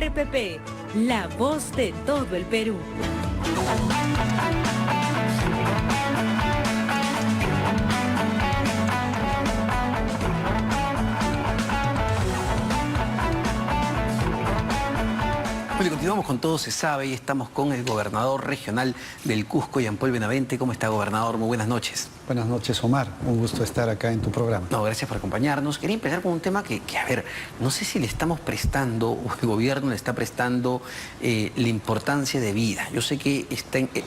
RPP, la voz de todo el Perú. Bueno, continuamos con Todo se sabe y estamos con el gobernador regional del Cusco, Jean Paul Benavente. ¿Cómo está, gobernador? Muy buenas noches. Buenas noches, Omar. Un gusto estar acá en tu programa. No, gracias por acompañarnos. Quería empezar con un tema que a ver, no sé si le estamos prestando, o el gobierno le está prestando la importancia de vida. Yo sé que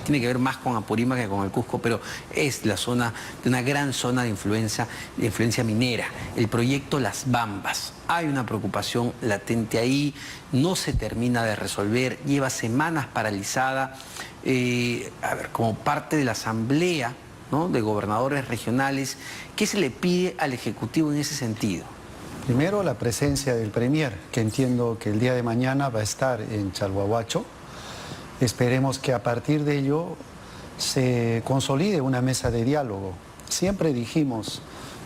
tiene que ver más con Apurímac que con el Cusco, pero es la zona, de una gran zona de influencia minera. El proyecto Las Bambas. Hay una preocupación latente ahí, no se termina de resolver, lleva semanas paralizada. A ver, como parte de la asamblea, ¿no?, de gobernadores regionales, ¿qué se le pide al Ejecutivo en ese sentido? Primero, la presencia del Premier, que entiendo que el día de mañana va a estar en Chalhuahuacho. Esperemos que a partir de ello se consolide una mesa de diálogo. Siempre dijimos,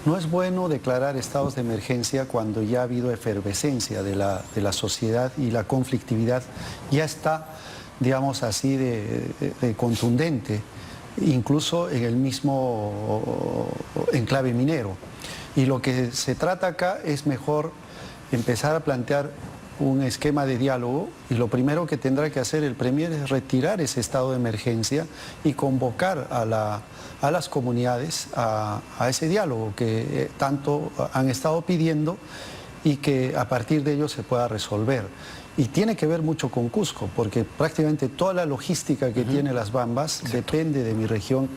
no es bueno declarar estados de emergencia cuando ya ha habido efervescencia de la sociedad y la conflictividad ya está, digamos así, de contundente, incluso en el mismo enclave minero. Y lo que se trata acá es mejor empezar a plantear un esquema de diálogo, y lo primero que tendrá que hacer el Premier es retirar ese estado de emergencia y convocar a las comunidades a ese diálogo que tanto han estado pidiendo y que a partir de ello se pueda resolver. Y tiene que ver mucho con Cusco, porque prácticamente toda la logística que tiene Las Bambas depende de mi región.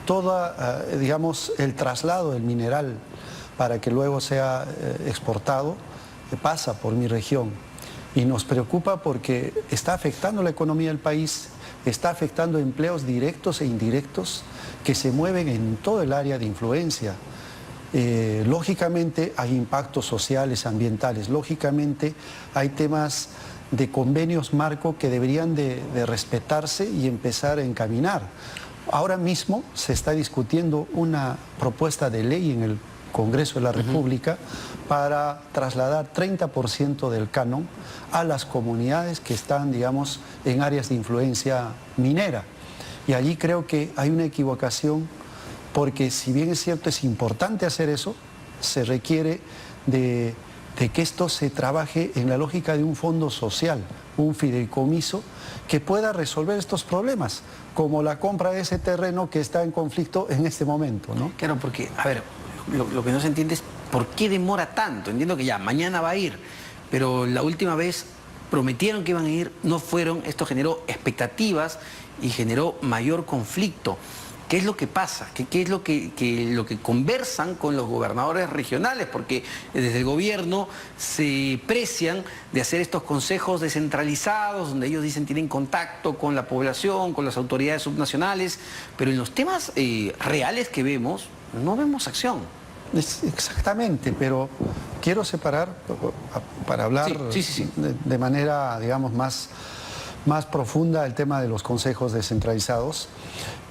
Toda, digamos, el traslado del mineral para que luego sea exportado pasa por mi región. Y nos preocupa porque está afectando la economía del país, está afectando empleos directos e indirectos que se mueven en todo el área de influencia. Lógicamente hay impactos sociales, ambientales, lógicamente hay temas de convenios marco que deberían de respetarse y empezar a encaminar. Ahora mismo se está discutiendo una propuesta de ley en el Congreso de la República para trasladar 30% del canon a las comunidades que están, digamos, en áreas de influencia minera. Y allí creo que hay una equivocación, porque si bien es cierto, es importante hacer eso, se requiere de que esto se trabaje en la lógica de un fondo social, un fideicomiso que pueda resolver estos problemas, como la compra de ese terreno que está en conflicto en este momento, ¿no? Claro, porque, a ver, lo que no se entiende es por qué demora tanto. Entiendo que ya mañana va a ir, pero la última vez prometieron que iban a ir, no fueron. Esto generó expectativas y generó mayor conflicto. ¿Qué es lo que pasa? ¿Qué es lo que conversan con los gobernadores regionales? Porque desde el gobierno se precian de hacer estos consejos descentralizados, donde ellos dicen tienen contacto con la población, con las autoridades subnacionales, pero en los temas reales que vemos, no vemos acción. Exactamente, pero quiero separar, para hablar sí. De manera, digamos, más profunda el tema de los consejos descentralizados.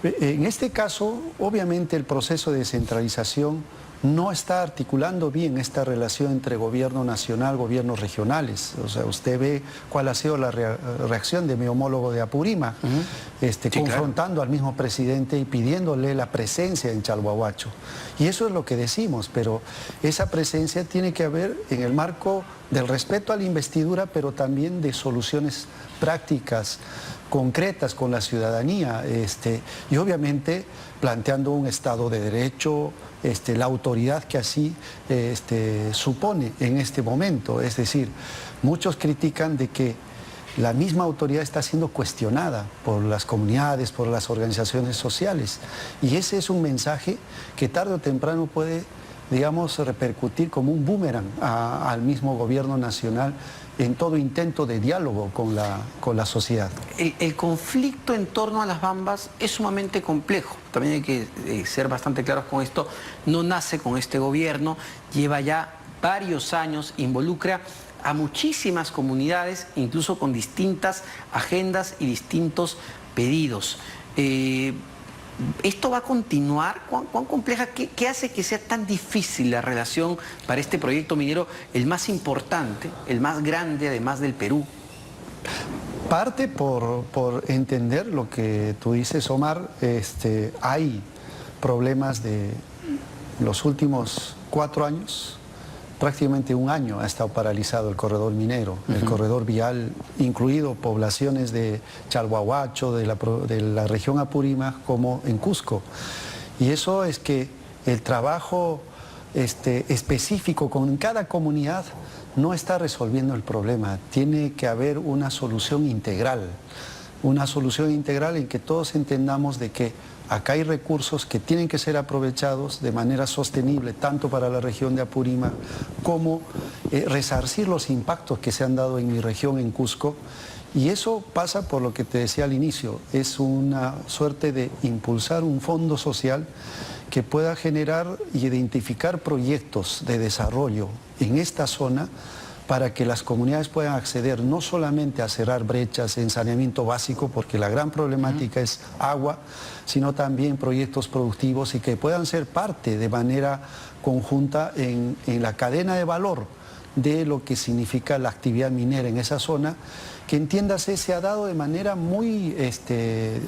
En este caso, obviamente el proceso de descentralización no está articulando bien esta relación entre gobierno nacional, gobiernos regionales. O sea, usted ve cuál ha sido la reacción de mi homólogo de Apurímac, confrontando al mismo presidente y pidiéndole la presencia en Chalhuahuacho. Y eso es lo que decimos, pero esa presencia tiene que haber en el marco del respeto a la investidura, pero también de soluciones prácticas, concretas con la ciudadanía, y obviamente planteando un Estado de Derecho, la autoridad que así supone en este momento. Es decir, muchos critican de que la misma autoridad está siendo cuestionada por las comunidades, por las organizaciones sociales, y ese es un mensaje que tarde o temprano puede, digamos, repercutir como un boomerang al mismo gobierno nacional en todo intento de diálogo con la sociedad. El conflicto en torno a Las Bambas es sumamente complejo. También hay que ser bastante claros con esto. No nace con este gobierno, lleva ya varios años, involucra a muchísimas comunidades, incluso con distintas agendas y distintos pedidos. ¿Esto va a continuar? ¿Cuán compleja? ¿Qué hace que sea tan difícil la relación para este proyecto minero, el más importante, el más grande además del Perú? Parte por entender lo que tú dices, Omar. Hay problemas de los últimos 4 años. Prácticamente un año ha estado paralizado el corredor minero, el corredor vial, incluido poblaciones de Chalhuahuacho, de la región Apurímac, como en Cusco. Y eso es que el trabajo específico con cada comunidad no está resolviendo el problema. Tiene que haber una solución integral en que todos entendamos de que acá hay recursos que tienen que ser aprovechados de manera sostenible, tanto para la región de Apurímac como resarcir los impactos que se han dado en mi región, en Cusco. Y eso pasa por lo que te decía al inicio, es una suerte de impulsar un fondo social que pueda generar y identificar proyectos de desarrollo en esta zona para que las comunidades puedan acceder no solamente a cerrar brechas en saneamiento básico, porque la gran problemática es agua, sino también proyectos productivos y que puedan ser parte de manera conjunta en la cadena de valor de lo que significa la actividad minera en esa zona, que entiéndase se ha dado de manera muy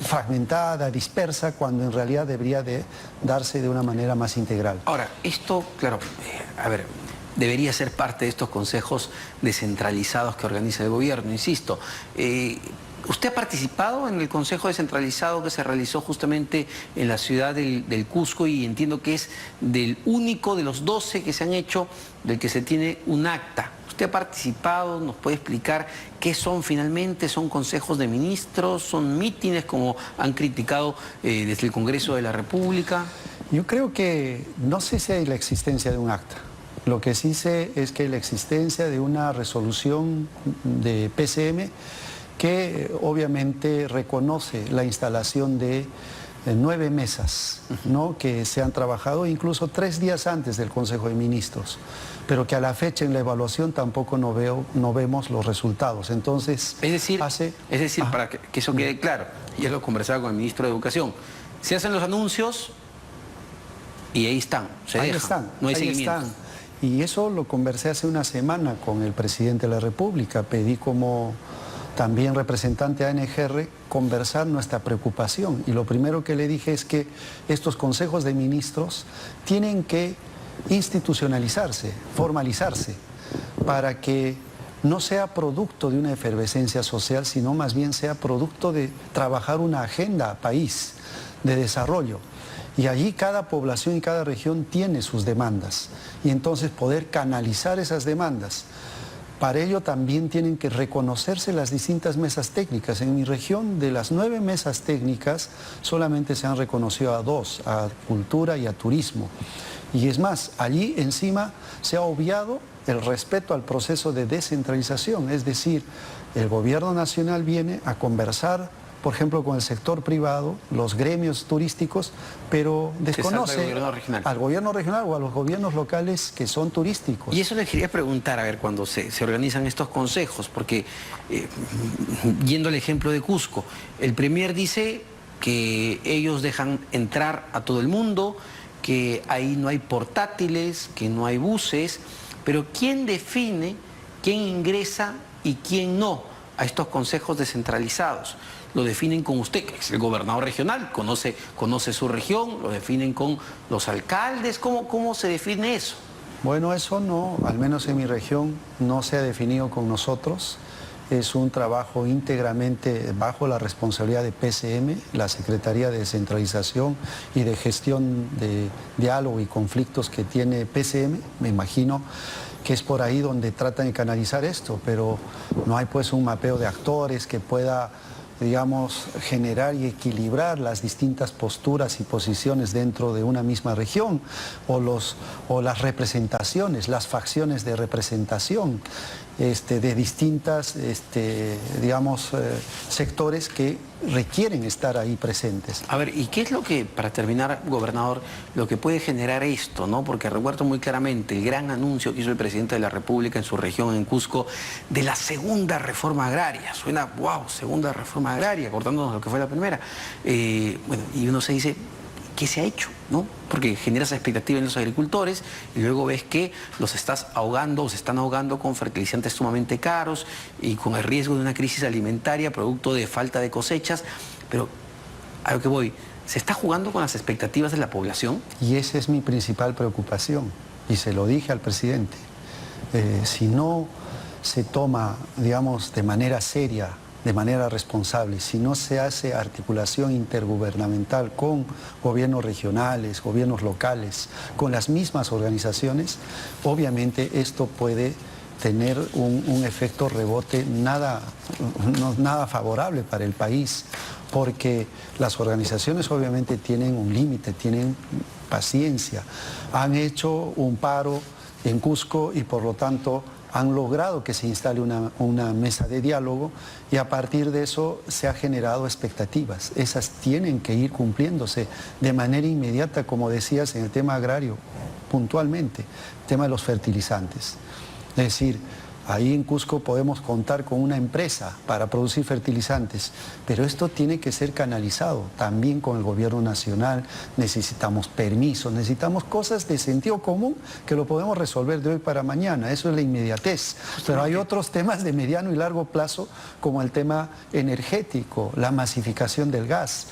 fragmentada, dispersa, cuando en realidad debería de darse de una manera más integral. Ahora, esto, claro, debería ser parte de estos consejos descentralizados que organiza el gobierno, insisto. ¿Usted ha participado en el consejo descentralizado que se realizó justamente en la ciudad del Cusco, y entiendo que es del único de los 12 que se han hecho del que se tiene un acta? ¿Usted ha participado? ¿Nos puede explicar qué son finalmente? ¿Son consejos de ministros? ¿Son mítines como han criticado desde el Congreso de la República? Yo creo que no sé si hay la existencia de un acta. Lo que sí sé es que hay la existencia de una resolución de PCM que obviamente reconoce la instalación de 9 mesas, ¿no?, que se han trabajado incluso 3 días antes del Consejo de Ministros, pero que a la fecha en la evaluación tampoco no vemos los resultados. Entonces, para que eso quede claro, ya lo conversaba con el ministro de Educación, se hacen los anuncios y ahí están, no hay seguimiento. Y eso lo conversé hace una semana con el presidente de la República. Pedí como también representante de ANGR conversar nuestra preocupación. Y lo primero que le dije es que estos consejos de ministros tienen que institucionalizarse, formalizarse, para que no sea producto de una efervescencia social, sino más bien sea producto de trabajar una agenda país de desarrollo. Y allí cada población y cada región tiene sus demandas, y entonces poder canalizar esas demandas. Para ello también tienen que reconocerse las distintas mesas técnicas. En mi región, de las 9 mesas técnicas, solamente se han reconocido a 2, a cultura y a turismo. Y es más, allí encima se ha obviado el respeto al proceso de descentralización, es decir, el gobierno nacional viene a conversar, por ejemplo, con el sector privado, los gremios turísticos, pero desconoce al gobierno regional o a los gobiernos locales que son turísticos. Y eso les quería preguntar, a ver, cuando se organizan estos consejos, porque yendo al ejemplo de Cusco, el premier dice que ellos dejan entrar a todo el mundo, que ahí no hay portátiles, que no hay buses, pero ¿quién define quién ingresa y quién no a estos consejos descentralizados? Lo definen con usted, que es el gobernador regional, conoce su región, lo definen con los alcaldes. ¿Cómo se define eso? Bueno, eso no, al menos en mi región, no se ha definido con nosotros. Es un trabajo íntegramente bajo la responsabilidad de PCM, la Secretaría de Descentralización y de Gestión de Diálogo y Conflictos que tiene PCM. Me imagino que es por ahí donde tratan de canalizar esto, pero no hay pues un mapeo de actores que pueda, digamos, generar y equilibrar las distintas posturas y posiciones dentro de una misma región, o las representaciones, las facciones de representación de distintas, digamos, sectores que requieren estar ahí presentes. A ver, ¿y qué es lo que, para terminar, gobernador, lo que puede generar esto, ¿no? Porque recuerdo muy claramente el gran anuncio que hizo el presidente de la República en su región, en Cusco, de la segunda reforma agraria. Suena, wow, segunda reforma agraria, cortándonos lo que fue la primera. Bueno, y uno se dice, ¿qué se ha hecho? ¿No? Porque generas expectativa en los agricultores y luego ves que los estás ahogando o se están ahogando con fertilizantes sumamente caros y con el riesgo de una crisis alimentaria producto de falta de cosechas. Pero a lo que voy, ¿se está jugando con las expectativas de la población? Y esa es mi principal preocupación, y se lo dije al presidente. Si no se toma, digamos, de manera seria, de manera responsable, si no se hace articulación intergubernamental con gobiernos regionales, gobiernos locales, con las mismas organizaciones, obviamente esto puede tener un efecto rebote nada favorable para el país, porque las organizaciones obviamente tienen un límite, tienen paciencia. Han hecho un paro en Cusco y por lo tanto han logrado que se instale una mesa de diálogo y a partir de eso se ha generado expectativas. Esas tienen que ir cumpliéndose de manera inmediata, como decías, en el tema agrario, puntualmente, el tema de los fertilizantes. Es decir, ahí en Cusco podemos contar con una empresa para producir fertilizantes, pero esto tiene que ser canalizado también con el gobierno nacional. Necesitamos permisos, necesitamos cosas de sentido común que lo podemos resolver de hoy para mañana. Eso es la inmediatez. Pero hay otros temas de mediano y largo plazo, como el tema energético, la masificación del gas.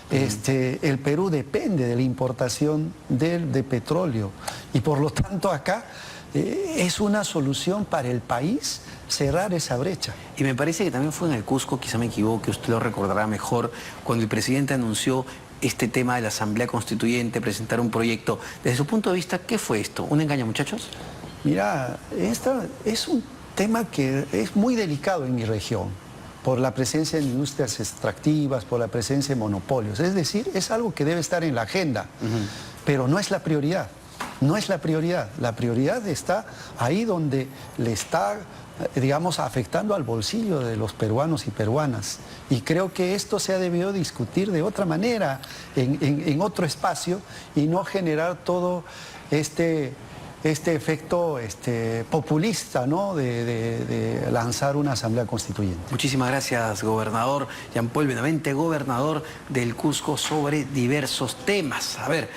El Perú depende de la importación de petróleo y por lo tanto acá es una solución para el país cerrar esa brecha. Y me parece que también fue en el Cusco, quizá me equivoque, usted lo recordará mejor, cuando el presidente anunció este tema de la Asamblea Constituyente, presentar un proyecto. Desde su punto de vista, ¿qué fue esto? ¿Un engaño, muchachos? Mira, esto es un tema que es muy delicado en mi región, por la presencia de industrias extractivas, por la presencia de monopolios. Es decir, es algo que debe estar en la agenda, pero no es la prioridad. No es la prioridad está ahí donde le está, digamos, afectando al bolsillo de los peruanos y peruanas. Y creo que esto se ha debido discutir de otra manera, en otro espacio, y no generar todo este efecto populista, ¿no? de lanzar una asamblea constituyente. Muchísimas gracias, gobernador Jean Paul Benavente, gobernador del Cusco, sobre diversos temas. A ver,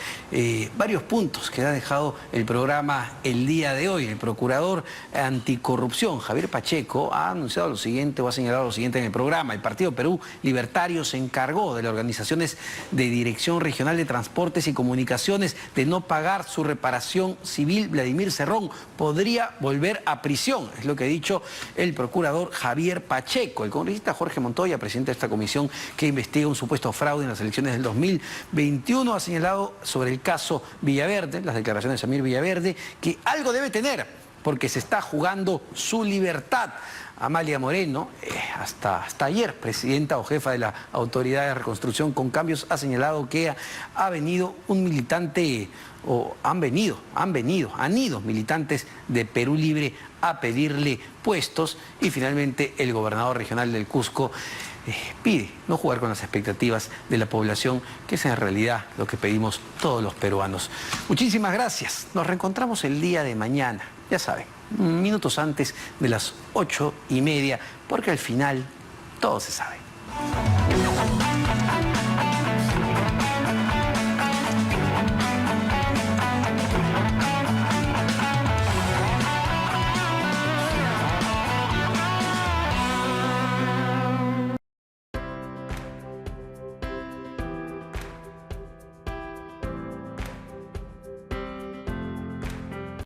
varios puntos que ha dejado el programa el día de hoy. El procurador anticorrupción, Javier Pacheco, ha anunciado lo siguiente o ha señalado lo siguiente en el programa. El Partido Perú Libertario se encargó de las organizaciones de Dirección Regional de Transportes y Comunicaciones de no pagar su reparación civil. Vladimir Cerrón podría volver a prisión, es lo que ha dicho el procurador Javier Pacheco. El congresista Jorge Montoya, presidente de esta comisión que investiga un supuesto fraude en las elecciones del 2021, ha señalado sobre el caso Villaverde, las declaraciones de Samir Villaverde, que algo debe tener, porque se está jugando su libertad. Amalia Moreno, hasta ayer, presidenta o jefa de la Autoridad de Reconstrucción con Cambios, ha señalado que ha venido un militante, o han ido militantes de Perú Libre a pedirle puestos, y finalmente el gobernador regional del Cusco pide no jugar con las expectativas de la población, que es en realidad lo que pedimos todos los peruanos. Muchísimas gracias. Nos reencontramos el día de mañana, ya saben, minutos antes de las 8:30, porque al final todo se sabe.